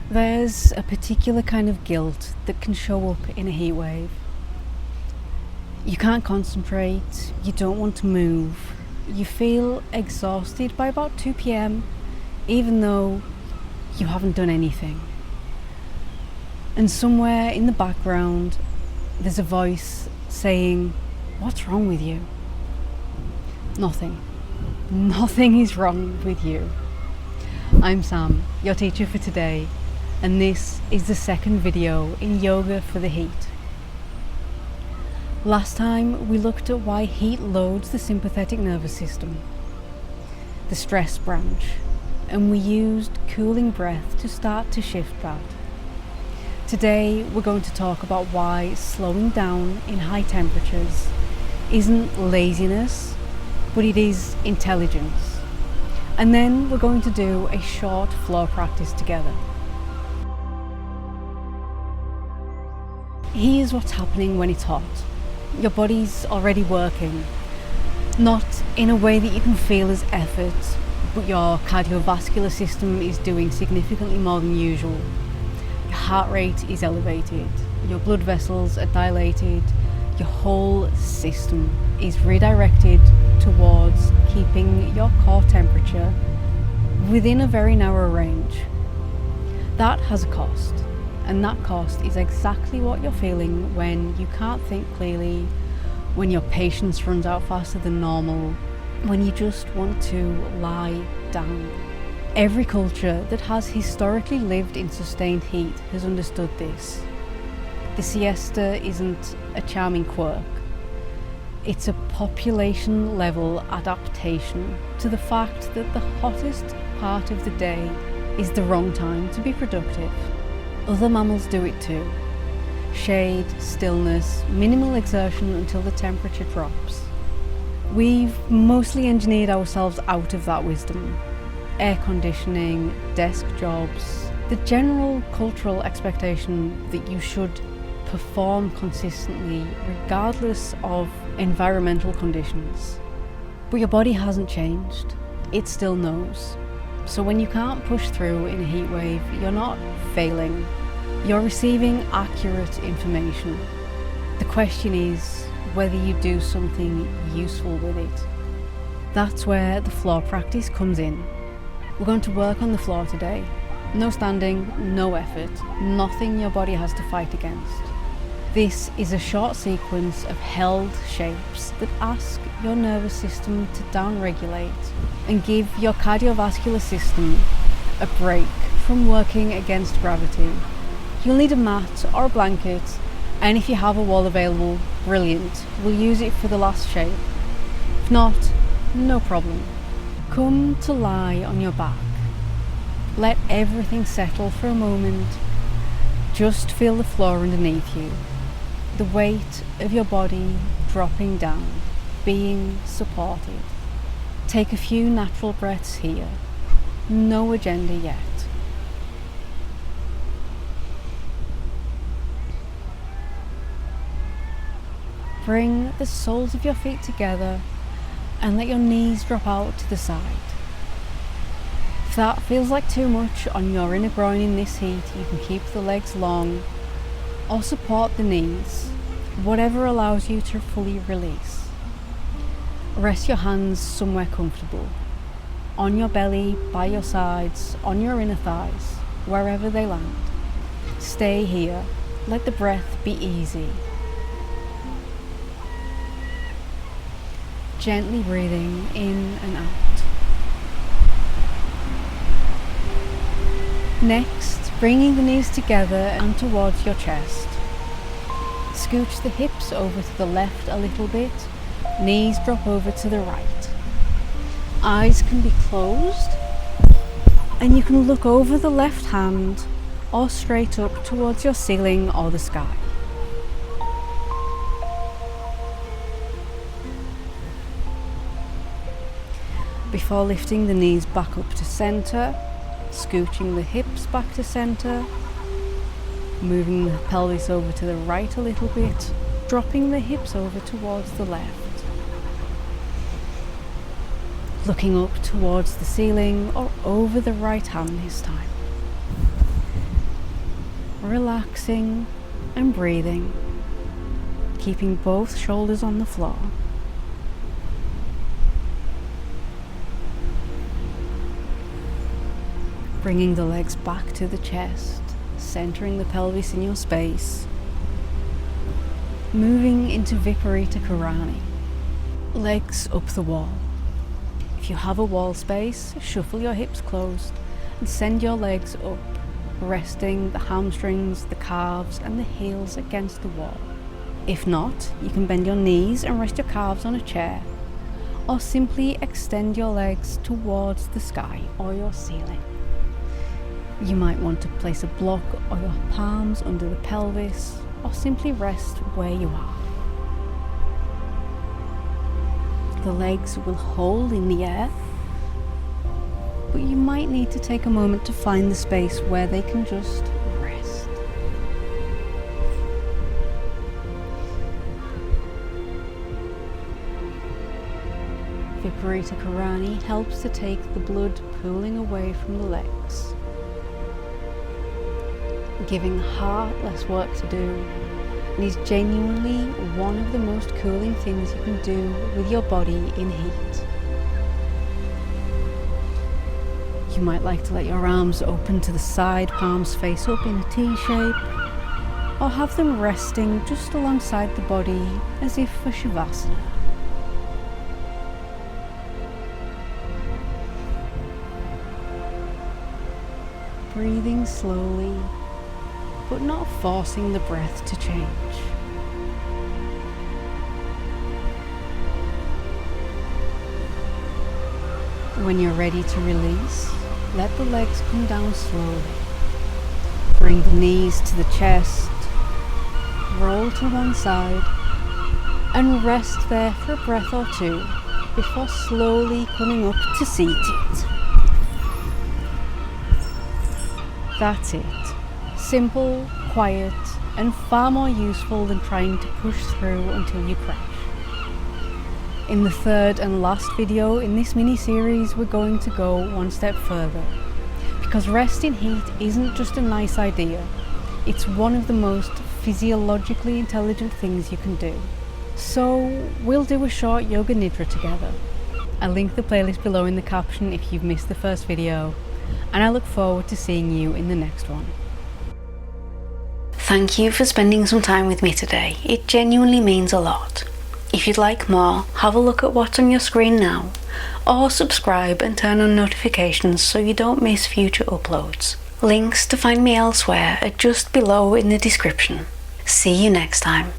There's a particular kind of guilt that can show up in a heat wave. You can't concentrate, you don't want to move, you feel exhausted by about 2 p.m, even though you haven't done anything. And somewhere in the background, there's a voice saying, "What's wrong with you?" Nothing. Nothing is wrong with you. I'm Sam, your teacher for today, and this is the second video in Yoga for the Heat. Last time we looked at why heat loads the sympathetic nervous system, the stress branch, and we used cooling breath to start to shift that. Today we're going to talk about why slowing down in high temperatures isn't laziness, but it is intelligence. And then we're going to do a short floor practice together. Here's what's happening when it's hot. Your body's already working, not in a way that you can feel as effort, but your cardiovascular system is doing significantly more than usual. Your heart rate is elevated, your blood vessels are dilated, your whole system is redirected towards keeping your core temperature within a very narrow range. That has a cost. And that cost is exactly what you're feeling when you can't think clearly, when your patience runs out faster than normal, when you just want to lie down. Every culture that has historically lived in sustained heat has understood this. The siesta isn't a charming quirk. It's a population level adaptation to the fact that the hottest part of the day is the wrong time to be productive. Other mammals do it too. Shade, stillness, minimal exertion until the temperature drops. We've mostly engineered ourselves out of that wisdom. Air conditioning, desk jobs, the general cultural expectation that you should perform consistently regardless of environmental conditions. But your body hasn't changed. It still knows. So when you can't push through in a heat wave, you're not failing. You're receiving accurate information. The question is whether you do something useful with it. That's where the floor practice comes in. We're going to work on the floor today. No standing, no effort, nothing your body has to fight against. This is a short sequence of held shapes that ask your nervous system to downregulate and give your cardiovascular system a break from working against gravity. You'll need a mat or a blanket, and if you have a wall available, brilliant. We'll use it for the last shape. If not, no problem. Come to lie on your back. Let everything settle for a moment. Just feel the floor underneath you. The weight of your body dropping down, being supported. Take a few natural breaths here. No agenda yet. Bring the soles of your feet together and let your knees drop out to the side. If that feels like too much on your inner groin in this heat, you can keep the legs long or support the knees, whatever allows you to fully release. Rest your hands somewhere comfortable, on your belly, by your sides, on your inner thighs, wherever they land. Stay here, let the breath be easy. Gently breathing in and out. Next, bringing the knees together and towards your chest. Scooch the hips over to the left a little bit, knees drop over to the right. Eyes can be closed, and you can look over the left hand or straight up towards your ceiling or the sky. Before lifting the knees back up to center, scooching the hips back to center, moving the pelvis over to the right a little bit, dropping the hips over towards the left. Looking up towards the ceiling or over the right hand this time. relaxing and breathing, keeping both shoulders on the floor. Bringing the legs back to the chest, centering the pelvis in your space. Moving into Viparita Karani. Legs up the wall. If you have a wall space, shuffle your hips closed and send your legs up, resting the hamstrings, the calves and the heels against the wall. If not, you can bend your knees and rest your calves on a chair, or simply extend your legs towards the sky or your ceiling. You might want to place a block or your palms under the pelvis, or simply rest where you are. The legs will hold in the air, but you might need to take a moment to find the space where they can just rest. Viparita Karani helps to take the blood pooling away from the legs, giving the heart less work to do, and is genuinely one of the most cooling things you can do with your body in heat. You might like to let your arms open to the side, palms face up in a T shape, or have them resting just alongside the body as if for Shavasana. Breathing slowly, but not forcing the breath to change. When you're ready to release, let the legs come down slowly. Bring the knees to the chest, roll to one side, and rest there for a breath or two before slowly coming up to seated. That's it. Simple, quiet, and far more useful than trying to push through until you crash. In the third and last video in this mini-series, we're going to go one step further. Because rest in heat isn't just a nice idea, it's one of the most physiologically intelligent things you can do. So we'll do a short yoga nidra together. I'll link the playlist below in the caption if you've missed the first video, and I look forward to seeing you in the next one. Thank you for spending some time with me today. It genuinely means a lot. If you'd like more, have a look at what's on your screen now, or subscribe and turn on notifications so you don't miss future uploads. Links to find me elsewhere are just below in the description. See you next time.